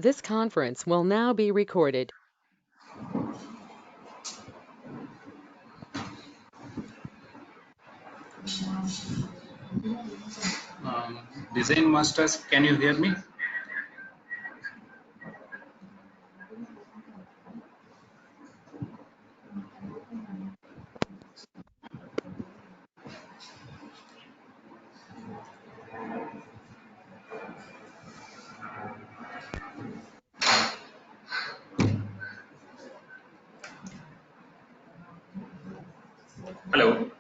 This conference will now be recorded. Design Masters, can you hear me? Hello.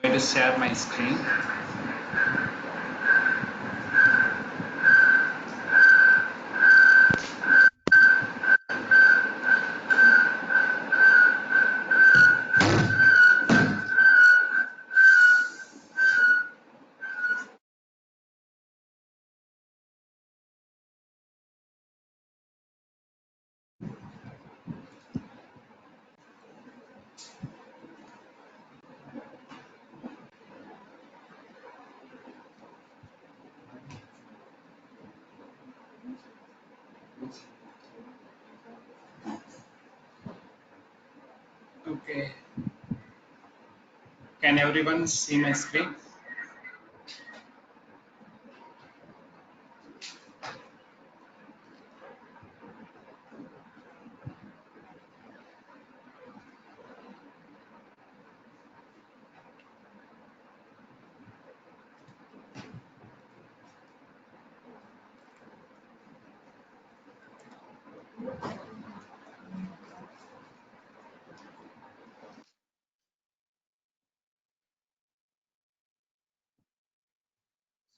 I'm going to share my screen. Okay. Can everyone see my screen?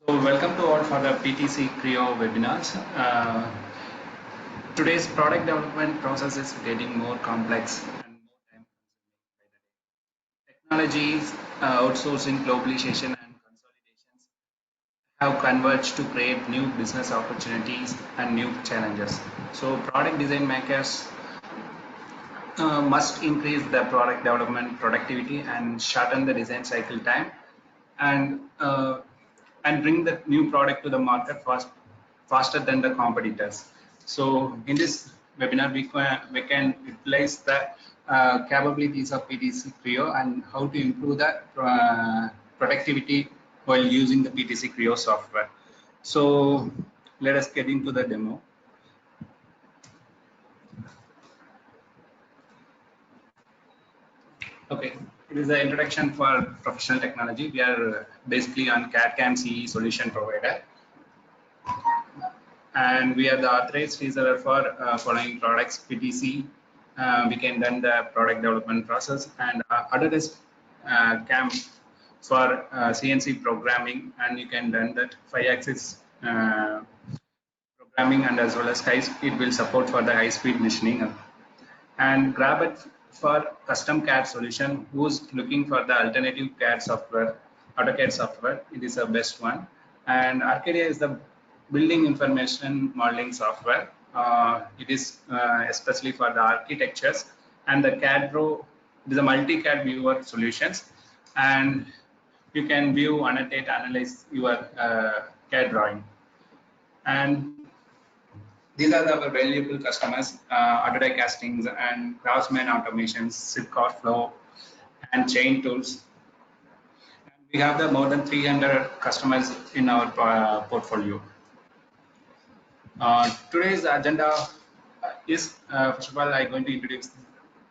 So welcome to all for the PTC Creo webinars. Today's product development process is getting more complex and more time consuming by the day. Technologies, outsourcing, globalization, and consolidations have converged to create new business opportunities and new challenges. So product design makers must increase the product development productivity and shorten the design cycle time and bring the new product to the market faster than the competitors. So in this webinar, we can utilize the capabilities of PTC Creo and how to improve the productivity while using the PTC Creo software. So let us get into the demo. Okay, it is the introduction for professional technology. We are basically on CAD/CAM CE solution provider, and we are the authorized reseller for following products: PTC. We can run the product development process, and Autodesk CAM for CNC programming, and you can run that 5-axis programming, and as well as high speed will support for the high speed machining. And grab it for custom CAD solution. Who's looking for the alternative CAD software, AutoCAD software? It is the best one. And Arcadia is the building information modeling software. It is especially for the architectures, and the CAD Pro is a multi-CAD viewer solutions, and you can view, annotate, analyze your CAD drawing. And these are our valuable customers: Autodesk castings and Craftsman automations, Zipcar flow, and chain tools. And we have the more than 300 customers in our portfolio. Today's agenda is first of all, I'm going to introduce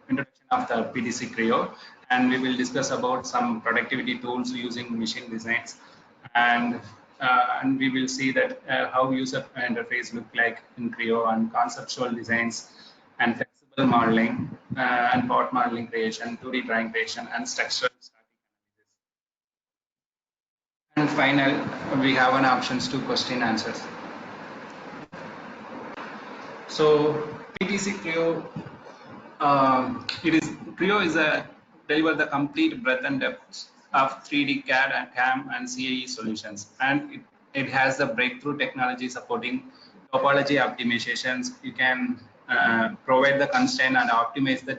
introduction of the PTC Creo, and we will discuss about some productivity tools using machine designs, and we will see that how user interface look like in Creo, and conceptual designs and flexible modeling and part modeling creation, 2D drawing creation, and structural static analysis. And final, we have an options to question answers. So PTC Creo, Creo is a deliver the complete breadth and depth of 3D CAD and CAM and CAE solutions, and it has the breakthrough technology supporting topology optimizations. You can provide the constraint and optimize the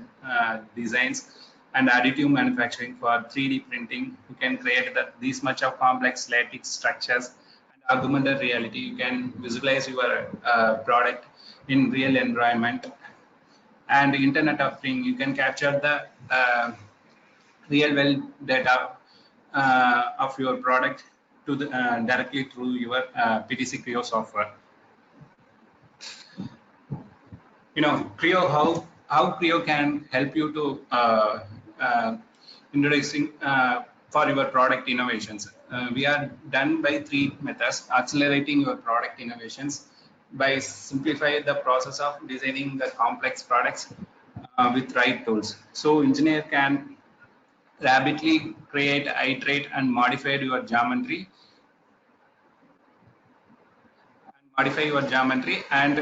designs, and additive manufacturing for 3D printing. You can create these much of complex lattice structures, and augmented reality. You can visualize your product in real environment, and Internet of Things. You can capture the real world data of your product to the directly through your PTC Creo software. Creo, how Creo can help you to introducing for your product innovations. We are done by 3 methods: accelerating your product innovations by simplifying the process of designing the complex products with right tools. So engineer can rapidly create, iterate, and modify your geometry, and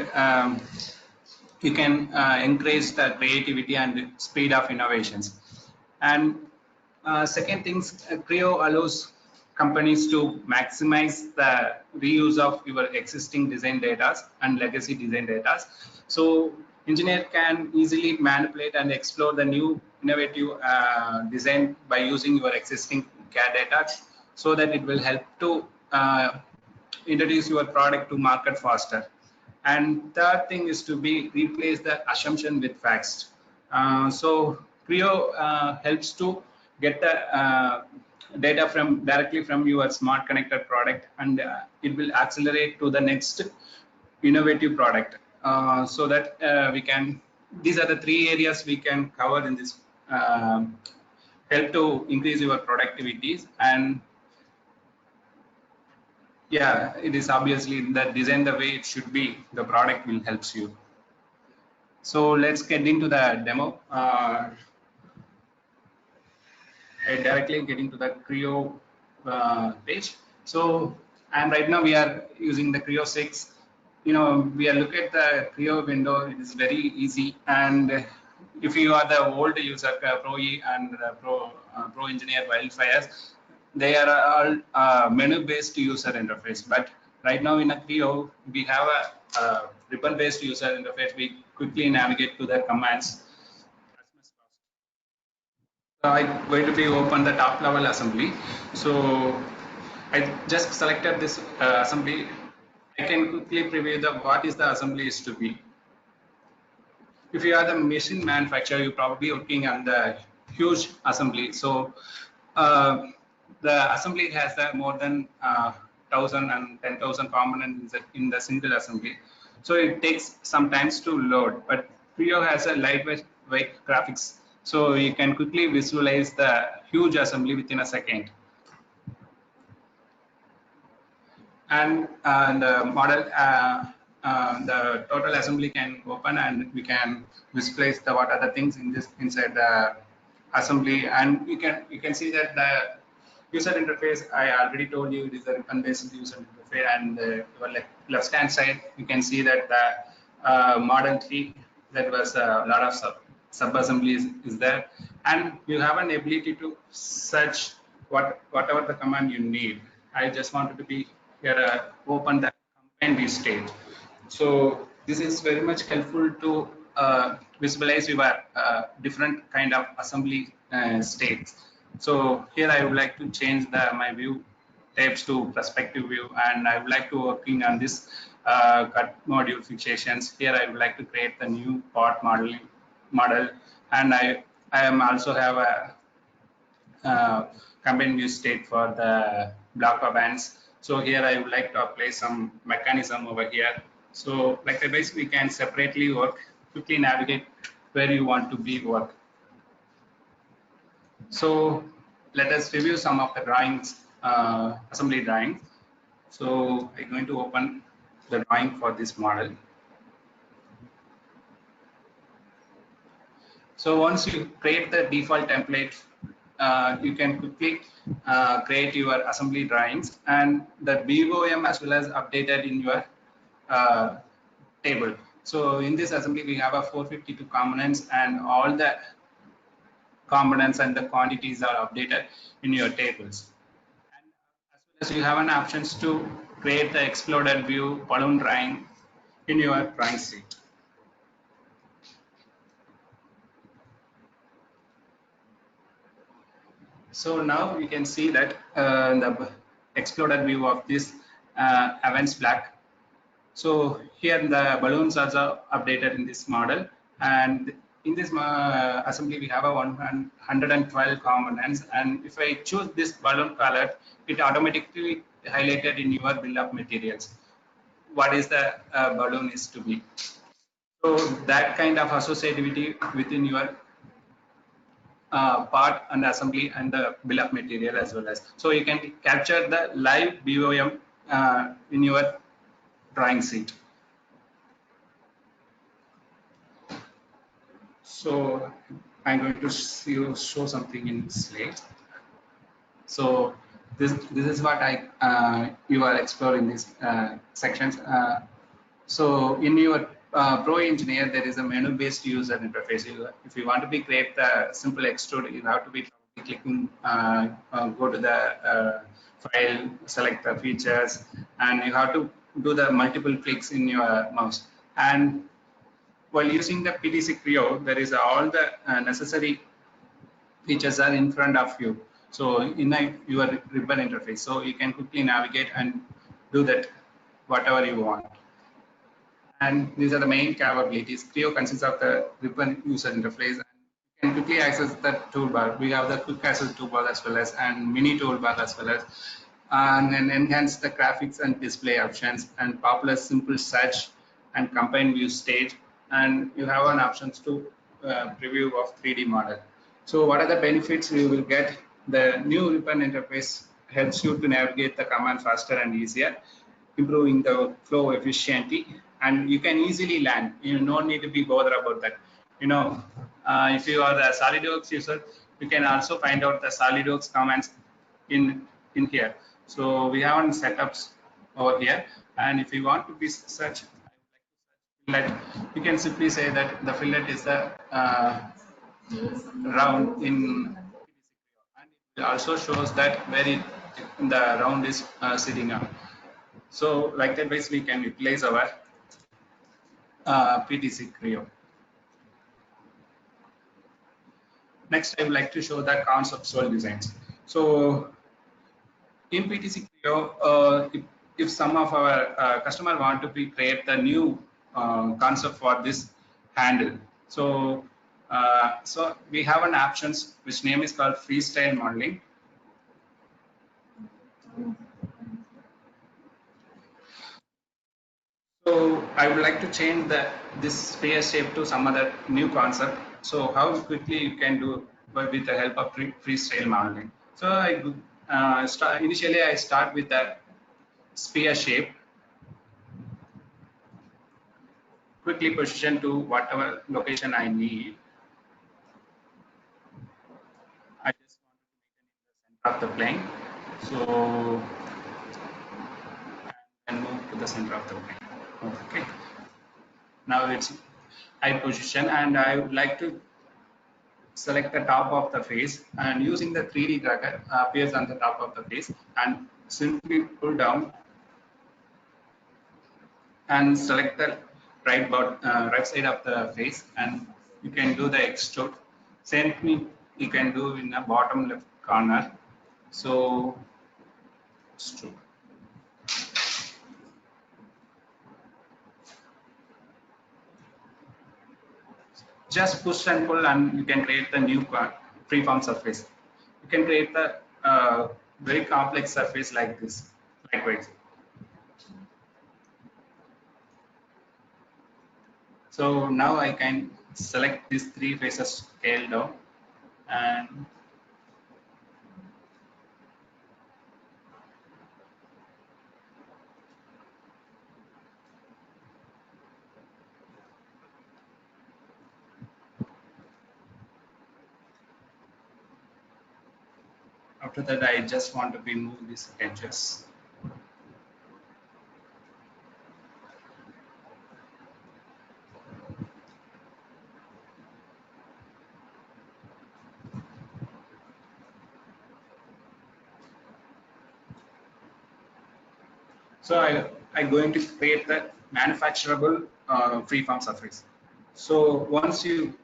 you can increase the creativity and speed of innovations. And second things, Creo allows companies to maximize the reuse of your existing design data and legacy design data. So engineer can easily manipulate and explore the new innovative design by using your existing CAD data, so that it will help to introduce your product to market faster. And third thing is to be replace the assumption with facts. So Creo helps to get the data from directly from your smart connected product, and it will accelerate to the next innovative product, so that we can, these are the 3 areas we can cover in this, help to increase your productivities. And yeah, it is obviously that design the way it should be, the product will helps you. So let's get into the demo. Directly getting to the Creo page. So, and right now we are using the Creo 6. We are looking at the Creo window. It is very easy, and if you are the old user, Pro E and Pro Engineer Wildfires, they are all menu-based user interface. But right now in a Creo, we have a ribbon-based user interface. We quickly navigate to the commands. I'm going to be open the top level assembly. So I just selected this assembly. I can quickly preview the what is the assembly is to be. If you are the machine manufacturer, you're probably working on the huge assembly. So the assembly has more than 1,000 and 10,000 components in the single assembly. So it takes some time to load, but Creo has a lightweight graphics. So you can quickly visualize the huge assembly within a second. And the model, the total assembly can open, and we can visualize the what are the things in this inside the assembly. And you can see that the user interface, I already told you, it is a ribbon-based user interface. And your left hand side, you can see that the model 3, that was a lot of sub assemblies is there, and you have an ability to search whatever the command you need. I just wanted to be here open the combine view state. So this is very much helpful to visualize your different kind of assembly states. So here I would like to change my view types to perspective view, and I would like to working on this cut module fixations. Here I would like to create the new part model, and I am also have a combine view state for the block of bands. So here I would like to apply some mechanism over here. So like a base, we can separately work, quickly navigate where you want to be work. So let us review some of the drawings, assembly drawings. So I'm going to open the drawing for this model. So once you create the default template, you can quickly create your assembly drawings, and the BOM as well as updated in your uh, table. So in this assembly, we have a 452 components, and all the components and the quantities are updated in your tables. And as well as you have an options to create the exploded view balloon drawing in your drawing sheet. So now we can see that the exploded view of this events black. So here the balloons are updated in this model, and in this assembly we have a 112 components, and if I choose this balloon color, it automatically highlighted in your bill of materials what is the balloon is to be. So that kind of associativity within your part and assembly and the bill of material as well as. So you can capture the live BOM in your drawing sheet. So I'm going to show something in Slate. So this is what you are exploring these sections. So in your Pro Engineer, there is a menu-based user interface. If you want to be create the simple extrude, you have to be clicking, go to the file, select the features, and you have to do the multiple clicks in your mouse. And while using the PTC Creo, there is all the necessary features are in front of you. So in your ribbon interface, so you can quickly navigate and do that whatever you want. And these are the main capabilities. Creo consists of the ribbon user interface, and you can quickly access the toolbar. We have the quick access toolbar as well as and mini toolbar as well as, and then enhance the graphics and display options and popular simple search and combine view stage. And you have an options to preview of 3D model. So what are the benefits you will get? The new ribbon interface helps you to navigate the command faster and easier, improving the flow efficiency, and you can easily land. You don't need to be bothered about that. If you are the SolidWorks user, you can also find out the SolidWorks commands in here. So we have setups over here, and if you want to be search fillet, you can simply say that the fillet is the round in, and it also shows that where the round is sitting on. So like that ways we can utilize our PTC Creo. Next, I would like to show the conceptual designs. So in PTC Creo, if some of our customer want to create the new concept for this handle, so we have an options which name is called freestyle modeling. So I would like to change this sphere shape to some other new concept. So how quickly you can do with the help of freestyle modeling. So initially I start with the sphere shape, quickly position to whatever location I need. I just want to make it in the center of the plane. So and move to the center of the plane. Okay. Now it's I position, and I would like to select the top of the face, and using the 3D tracker appears on the top of the face, and simply pull down and select the right side of the face, and you can do the extrude. Same thing you can do in the bottom left corner. So extrude. Just push and pull, and you can create the new freeform surface. You can create the very complex surface like this, likewise. So now I can select these three faces scale down and After that, I just want to remove these edges. So I'm going to create the manufacturable freeform surface. So once you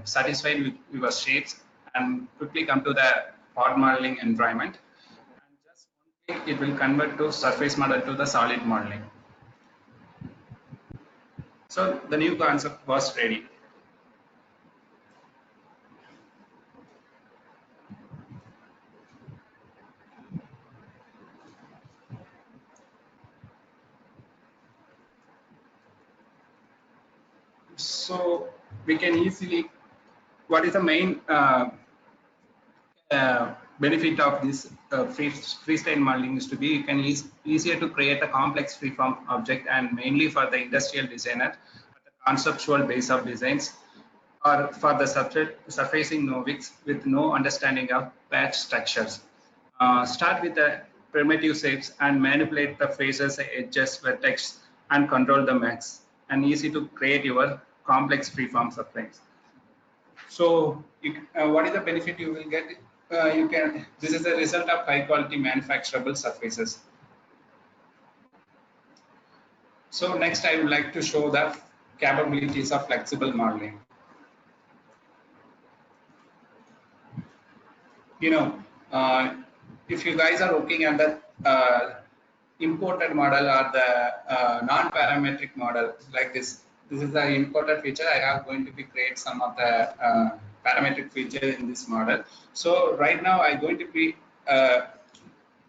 satisfied with your shapes and quickly come to the pod modeling environment, and just one click, it will convert to surface model to the solid modeling. So the new concept was ready. So we can easily, what is the main benefit of this freestyle modeling is to be you can easier to create a complex freeform object, and mainly for the industrial designer, the conceptual base of designs, or for the surfacing novice with no understanding of patch structures. Start with the primitive shapes and manipulate the faces, edges, vertex, and control the max, and easy to create your complex freeform surface. So, what is the benefit you will get? You can. This is the result of high quality manufacturable surfaces. So next, I would like to show the capabilities of flexible modeling. You know, uh, if you guys are looking at the imported model or the non-parametric model like this is the imported feature. I have going to be create some of the parametric feature in this model. So right now I'm going to be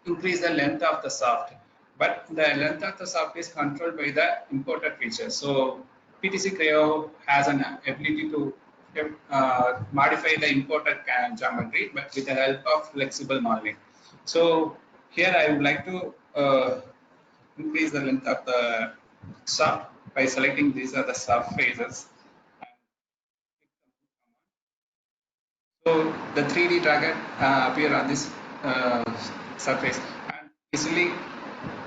increase the length of the shaft, but the length of the shaft is controlled by the imported feature. So PTC Creo has an ability to modify the imported geometry, but with the help of flexible modeling. So here I would like to increase the length of the shaft by selecting these are the shaft phases. So the 3D tracker appear on this surface, and easily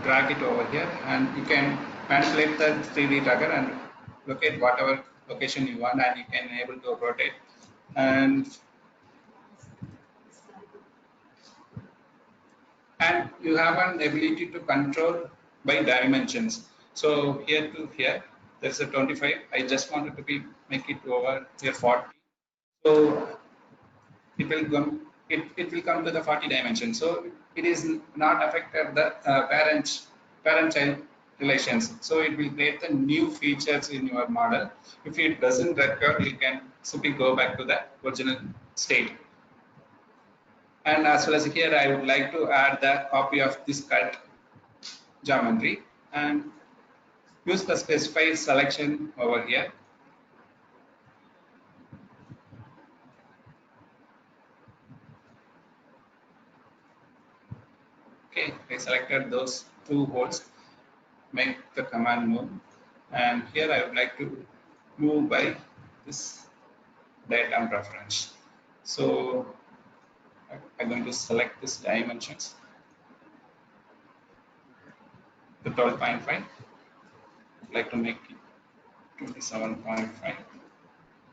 drag it over here, and you can manipulate the 3D tracker and locate whatever location you want, and you can able to rotate, and you have an ability to control by dimensions. So here to here, there's a 25. I just wanted to be make it over here 40. So it will come it will come to the 40 dimension. So it is not affected the parent child relations. So it will create the new features in your model. If it doesn't record, you can simply go back to the original state. And as well as here, I would like to add the copy of this cut geometry and use the specified selection over here. Okay, I selected those two holes, make the command move, and here I would like to move by this diagram reference. So I'm going to select this dimensions, the 12.5, like to make it 27.5.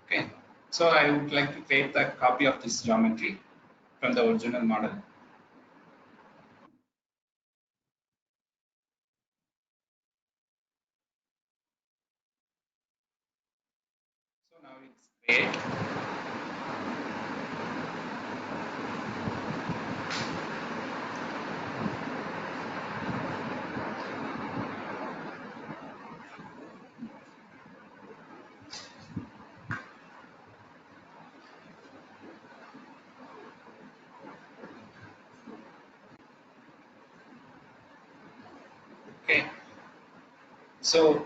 Okay, so I would like to create the copy of this geometry from the original model. So now it's create. Okay, so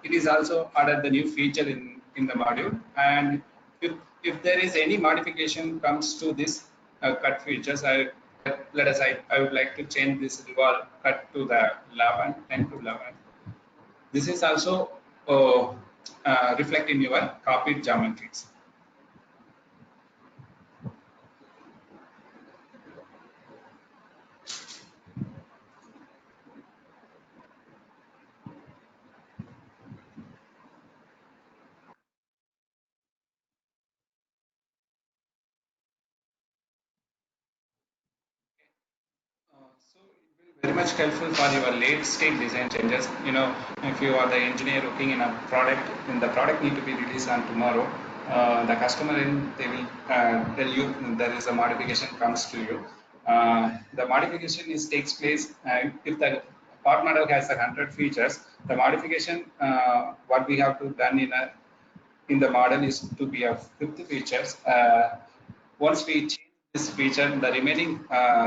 it is also added the new feature in the module, and if there is any modification comes to this cut features, I would like to change this revolve cut to the 11, 10 to 11. This is also reflect in your copied geometries. very much helpful for your late stage design changes. If you are the engineer working in a product and the product need to be released on tomorrow, the customer they will tell you there is a modification comes to you. The modification takes place if the part model has 100 features. The modification what we have to done in the model is to be of 50 features. Once we change this feature, the remaining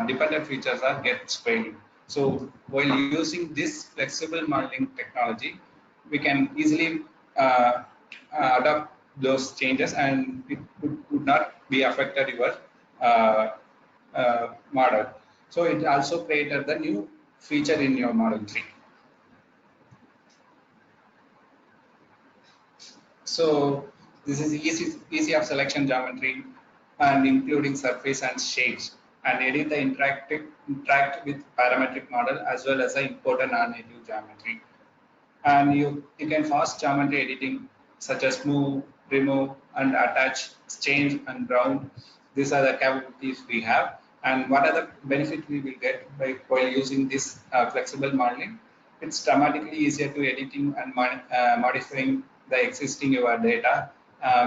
dependent features are get failed. So while using this flexible modeling technology, we can easily adopt those changes, and it would not be affected your uh, model. So it also created the new feature in your model 3. So this is easy of selection geometry and including surface and shapes, and edit the interact with parametric model as well as the important non-native geometry. And you can fast geometry editing such as move, remove, and attach, change, and ground. These are the capabilities we have. And what are the benefit we will get by while using this flexible modeling? It's dramatically easier to editing and modifying the existing your data,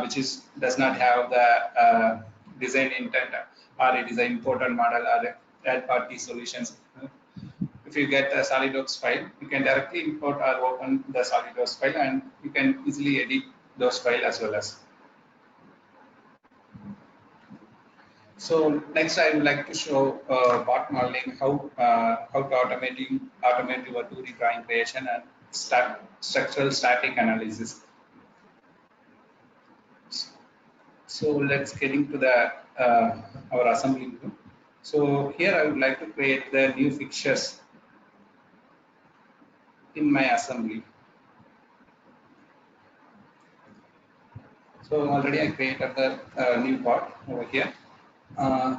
which is does not have the design intent, or it is an important model or third party solutions. If you get a SolidWorks file, you can directly import or open the SolidWorks file, and you can easily edit those files as well as. So next, I would like to show bot modeling, how to automate your 2D drawing creation and structural static analysis. So let's get into the our assembly view. So here I would like to create the new fixtures in my assembly. So already I created the new part over here. Uh,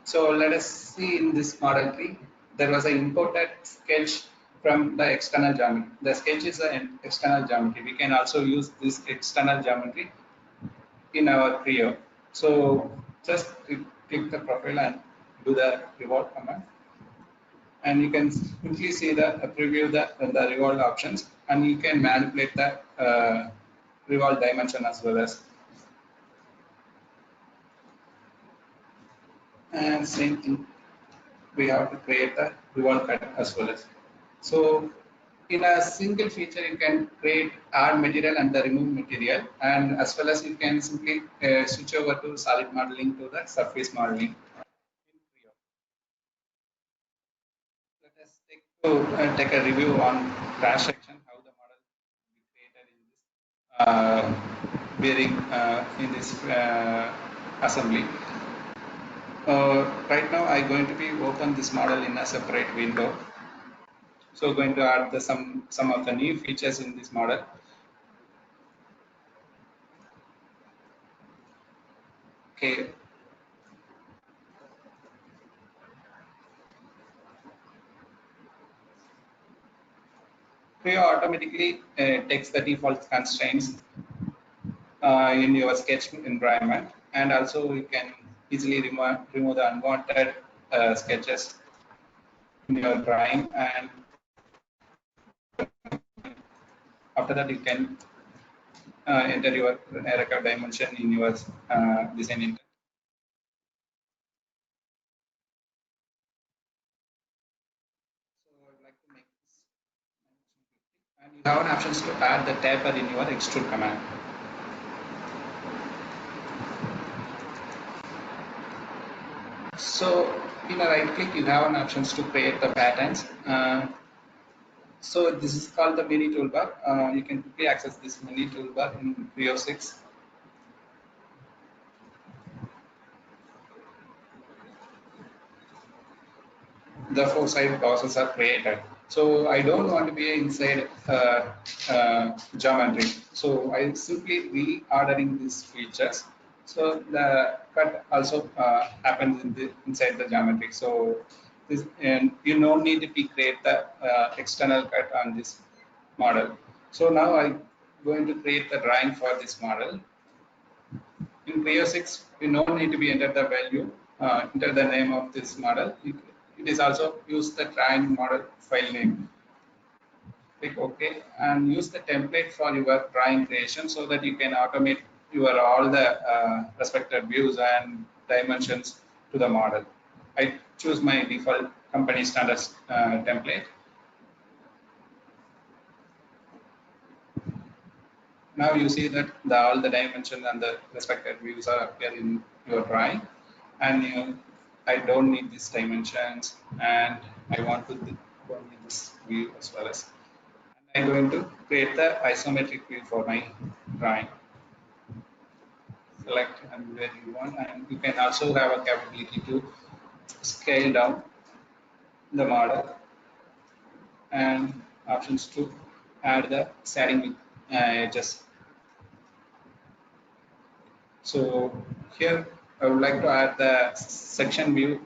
so let us see in this model tree, there was an imported sketch from the external geometry. The sketch is an external geometry. We can also use this external geometry in our Creo. So just click the profile and do the revolve command. And you can quickly see the preview the revolve options, and you can manipulate the revolve dimension as well as. And same thing, we have to create a revolve cut as well as. So in a single feature, you can create add material and the remove material, and as well as you can simply switch over to solid modeling to the surface modeling. Let us take a review on crash section, how the model will be created in this bearing in this assembly. Right now, I'm going to be open this model in a separate window. So going to add some of the new features in this model. Okay. Creo automatically takes the default constraints in your sketch environment, and also you can easily remove the unwanted sketches in your drawing, and after that you can enter your record dimension in your design intent. So I would like to make this dimension 50, and you have an options to add the taper in your extrude command. So in a right click, you have an options to create the patterns. So this is called the mini toolbar. You can quickly access this mini toolbar in Creo 6. The four side process are created. So I don't want to be inside geometry. So I simply reordering these features. So the cut also happens inside the geometry. So this, and you don't need to be create the external cut on this model. So now I'm going to create the drawing for this model. In Creo 6, you don't need to be enter the value, enter the name of this model. It is also use the drawing model file name. Click OK and use the template for your drawing creation so that you can automate your all the respected views and dimensions to the model. I choose my default company standards template. Now you see that all the dimensions and the respected views are appear in your drawing, and I don't need these dimensions, and I want to don't need this view as well as. And I'm going to create the isometric view for my drawing. Select and where you want, and you can also have a capability to scale down the model and options to add the shading with edges. So here I would like to add the section view.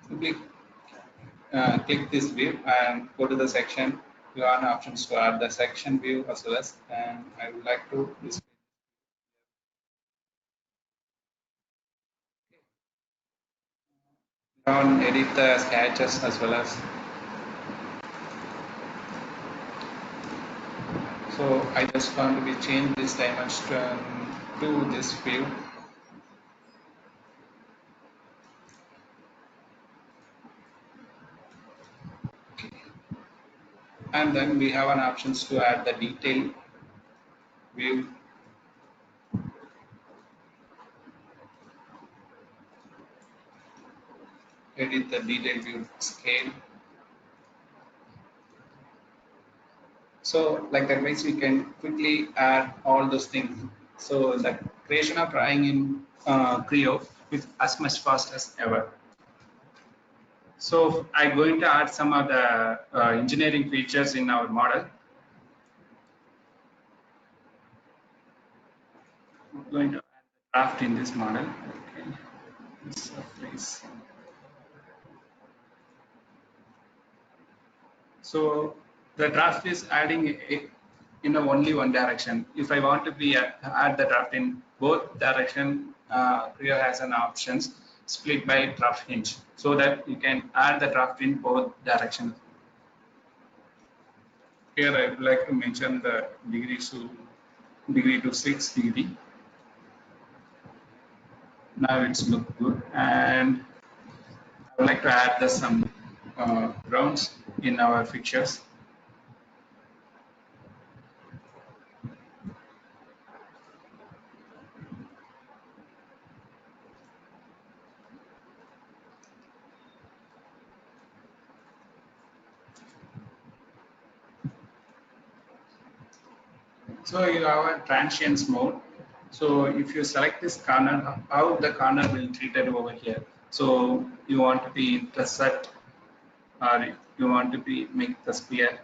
Simply click this view and go to the section. You have options to add the section view as well as, and I would like to display on edit the sketches as well as. So I just want to be change this dimension to this view. And then we have an options to add the detail view. Edit the detail view scale. So like that ways we can quickly add all those things. So the creation of drawing in Creo is as much fast as ever. So I'm going to add some of the engineering features in our model. I'm going to add the draft in this model. Okay. Please. So the draft is adding in only one direction. If I want to be add the draft in both direction, Creo has an options split by draft hinge, so that you can add the draft in both directions. Here I would like to mention the degree to 6 degree. Now it's look good, and I would like to add some rounds in our fixtures. So you have a transients mode. So if you select this corner, how the corner will treated over here. So you want to be intersect, or you want to be make the sphere,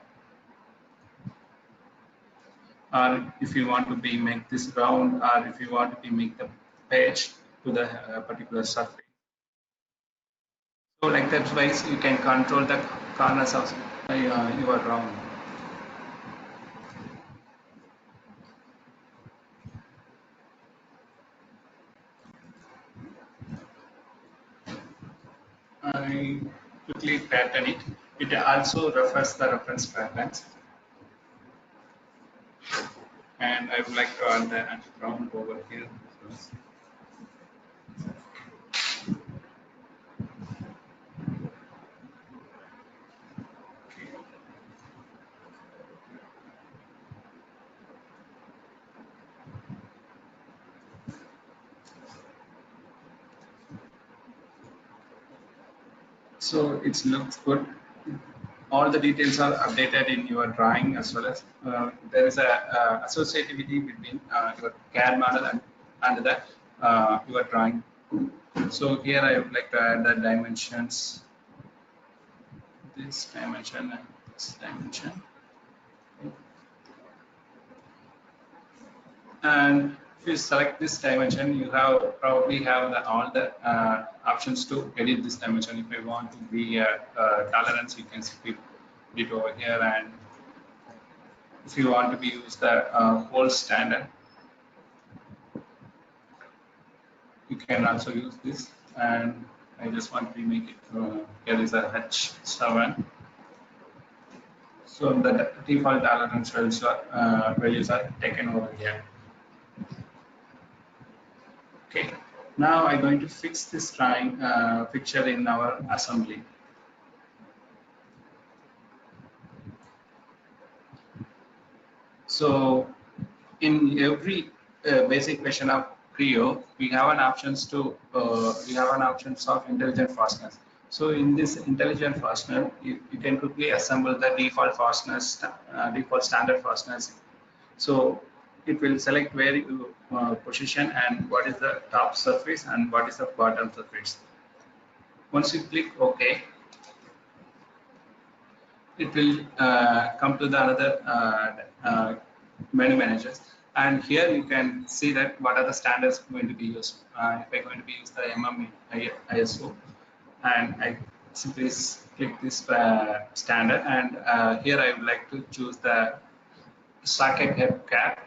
or if you want to be make this round, or if you want to be make the page to the particular surface. So like that ways you can control the corners of your round. I quickly pattern it. It also refers the reference patterns. And I would like to add the round over here. So it looks good. All the details are updated in your drawing as well as there is a associativity between your CAD model and the your drawing. So here I would like to add the dimensions, this dimension and this dimension. And if you select this dimension, you have probably have all the options to edit this dimension. If you want to be tolerance, you can skip it over here, and if you want to be use the whole standard, you can also use this. and I just want to remake it. Here is a H7. So the default tolerance values are taken over here. Okay. Now I'm going to fix this drawing picture in our assembly. So in every basic version of Creo, we have an options of intelligent fasteners. So in this intelligent fastener, you can quickly assemble the default fasteners, default standard fasteners. So it will select where you position and what is the top surface and what is the bottom surface. Once you click OK, it will come to the another menu managers, and here you can see that what are the standards going to be used. If I'm going to be use the ISO, and I simply click this standard, and here I would like to choose the socket head cap,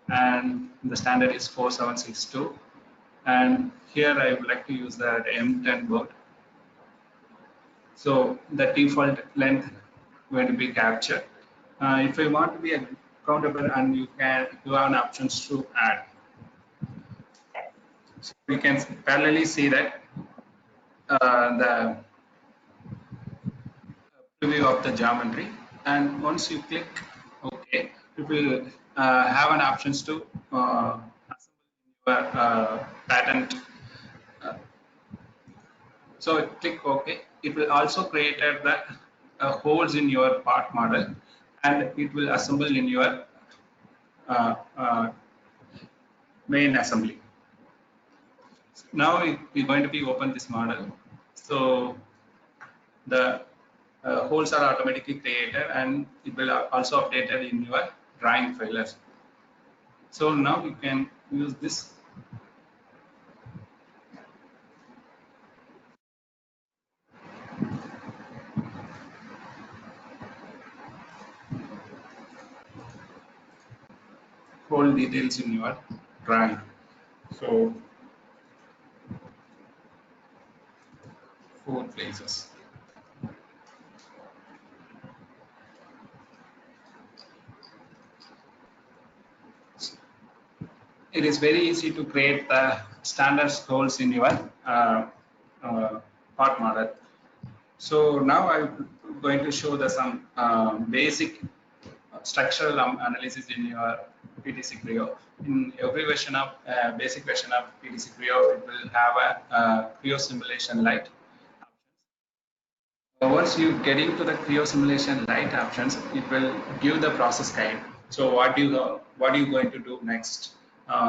and the standard is 4762, and here I would like to use the M10 board. So the default length going to be captured. If I want to be a countable, and you have an options to add. So we can parallelly see that the preview of the geometry, and once you click OK, it will have an options to assemble your pattern. So click OK. It will also create the holes in your part model, and it will assemble in your uh, uh, main assembly. Now we're going to be open this model. So the holes are automatically created, and it will also updated in your drawing file. So now you can use this. Hole details in your drawing. So 4 places. It is very easy to create the standard holes in your part model. So now I'm going to show the some basic structural analysis in your PTC Creo. In every version of basic version of PTC Creo, it will have a Creo simulation light. Once you get into the Creo simulation light options, it will give the process guide. So what are you going to do next?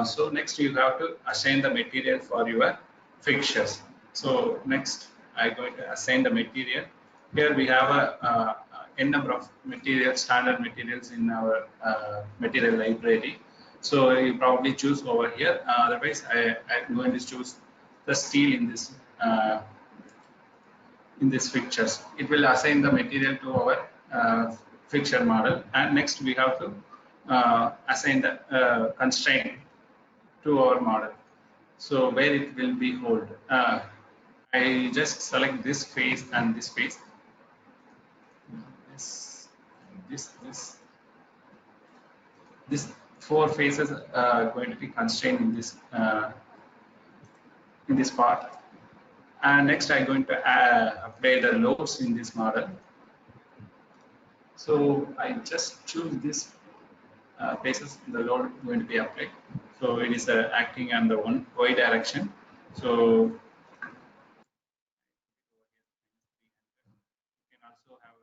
So next you have to assign the material for your fixtures. So next I'm going to assign the material. Here we have a n number of materials, standard materials in our material library. So you probably choose over here. Otherwise, I'm going to choose the steel in these fixtures. It will assign the material to our fixture model, and next we have to assign the constraint to our model. So where it will be hold. I just select this face and this face. This 4 faces are going to be constrained in this part. And next I'm going to apply the loads in this model. So I just choose this faces, the load going to be applied. So it is acting on the one y direction. So you can also have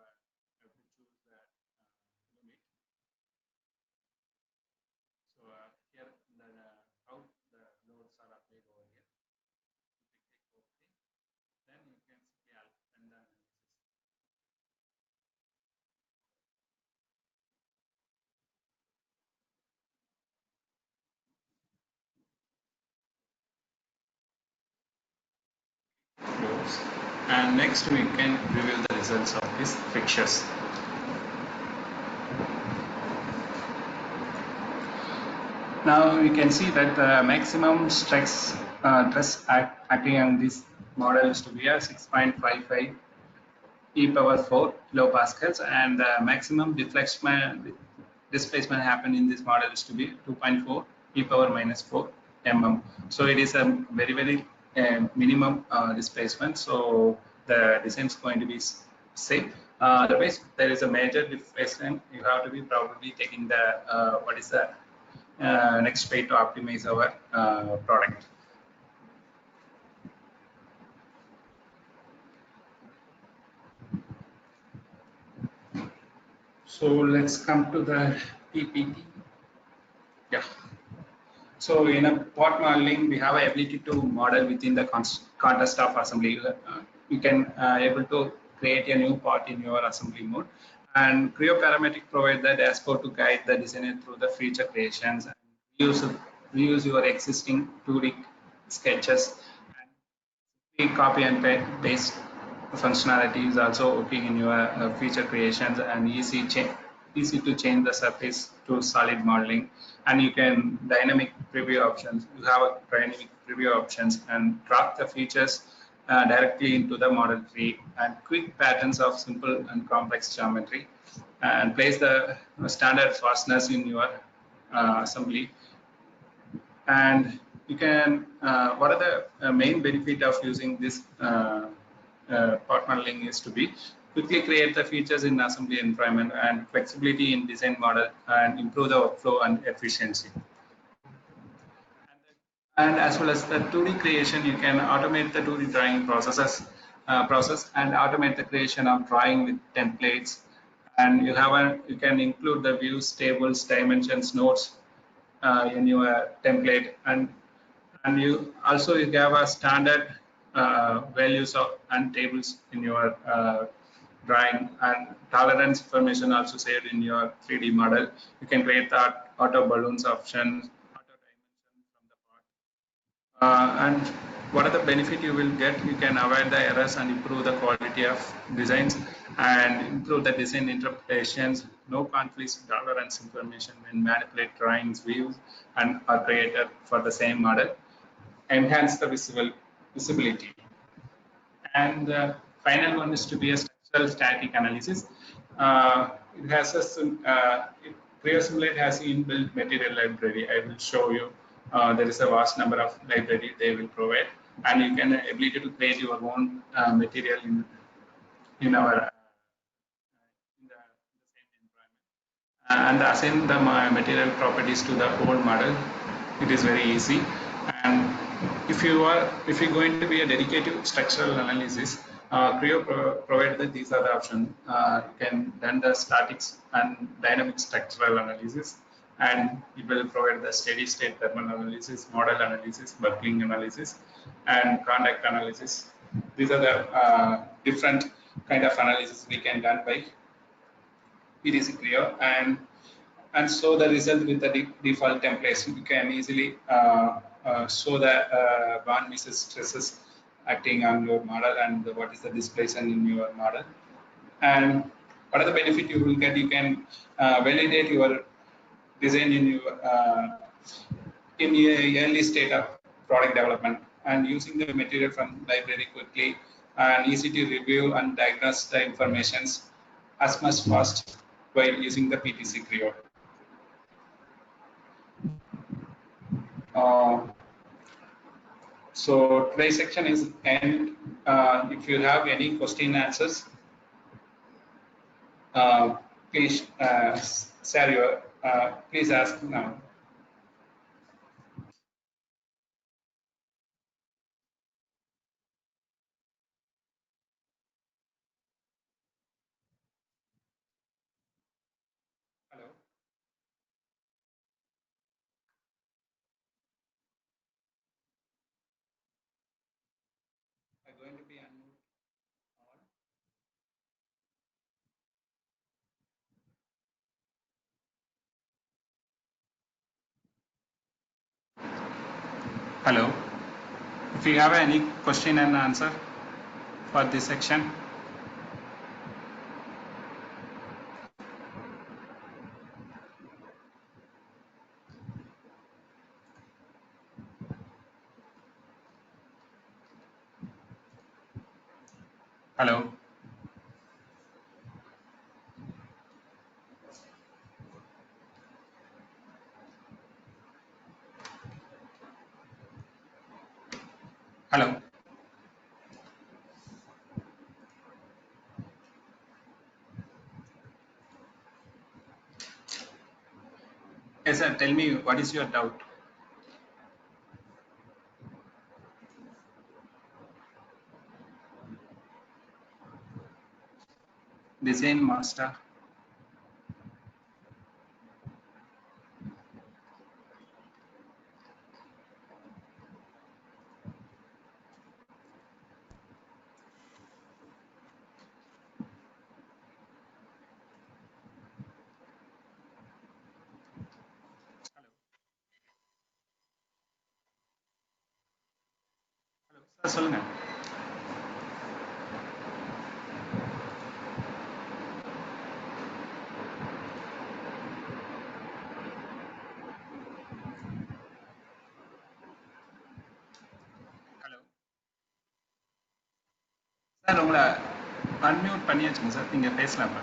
to choose the limit. So here how the loads are applied over here. If you click OK, then you can scale and the analysis. Close. And next we can review the results of these fixtures. Now you can see that the maximum stress acting on this model is to be a 6.55 e power 4 kilopascals, and the maximum displacement happen in this model is to be 2.4 e power minus 4 mm. So it is a very minimum displacement. So the design is going to be safe. Otherwise, there is a major displacement. You have to be probably taking the what is the next way to optimize our product. So let's come to the PPT. Yeah. So in a part modeling, we have ability to model within the context of assembly. You can able to create a new part in your assembly mode. And Creo Parametric provide the dashboard to guide the designer through the feature creations. And reuse your existing 2D sketches. And copy and paste functionality is also working in your feature creations, and easy to change the surface to solid modeling. And you can dynamic preview options. You have a dynamic preview options and drop the features directly into the model tree, and quick patterns of simple and complex geometry, and place the standard fasteners in your assembly. And you can what are the main benefit of using this part modeling is to be quickly create the features in assembly environment, and flexibility in design model, and improve the workflow and efficiency. And as well as the 2D creation, you can automate the 2D drawing process and automate the creation of drawing with templates. And you can include the views, tables, dimensions, notes in your template. And you have a standard values of and tables in your drawing, and tolerance information also saved in your 3D model. You can create the auto balloons option, auto dimension from the part. And what are the benefit you will get? You can avoid the errors and improve the quality of designs, and improve the design interpretations. No conflicts tolerance information when manipulate drawings, views, and are created for the same model. Enhance the visibility. And the final one is to be a structural static analysis. It has Creo Simulate has inbuilt material library. I will show you. There is a vast number of library they will provide, and you can ability to create your own material in our in the same environment, and assign the material properties to the old model. It is very easy. And if you're going to be a dedicated structural analysis, Creo provides that these are the options. You can run the statics and dynamic structural analysis, and it will provide the steady state thermal analysis, model analysis, buckling analysis, and contact analysis. These are the different kind of analysis we can done by PTC Creo. And show the result with the default templates. You can easily show the bond misses stresses acting on your model, and what is the displacement in your model, and what are the benefit you will get. You can validate your design in your early state of product development, and using the material from library quickly and easy to review and diagnose the informations as much fast while using the PTC Creo. Uh, so today's section is end. If you have any question answers, please share your. Please ask now. Hello. I'm going to be unmute all. Hello. If you have any question and answer for this section. Hello. Hello. Yes, sir. Tell me, what is your doubt? Design master. Sir, சொல்லுங்க. Hello sir, உங்களை unmute பண்ணி வச்சுங்க sir, நீங்க பேசலாம்.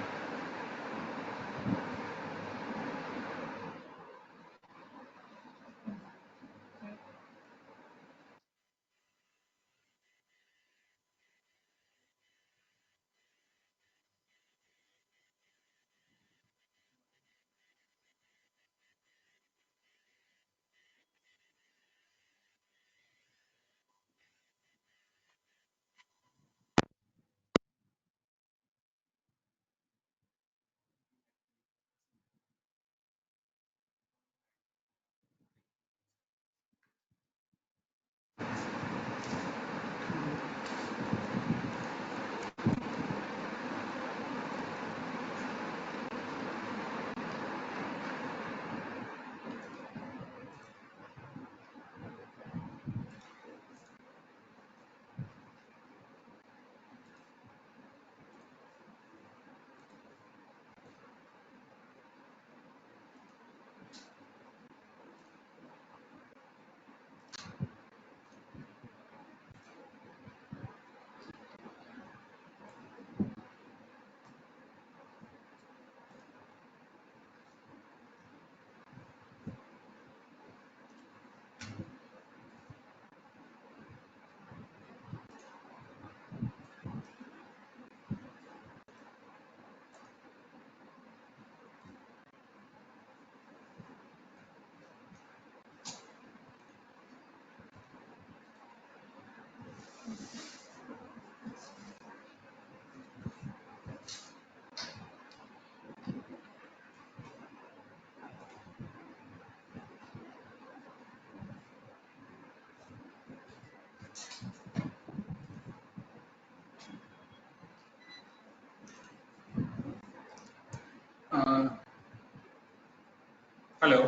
Hello.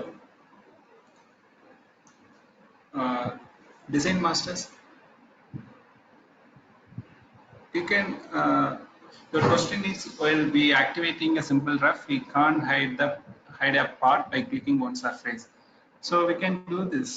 Design masters, you can, your question is, while we activating a simple ref, we can't hide a part by clicking one surface. So we can do this.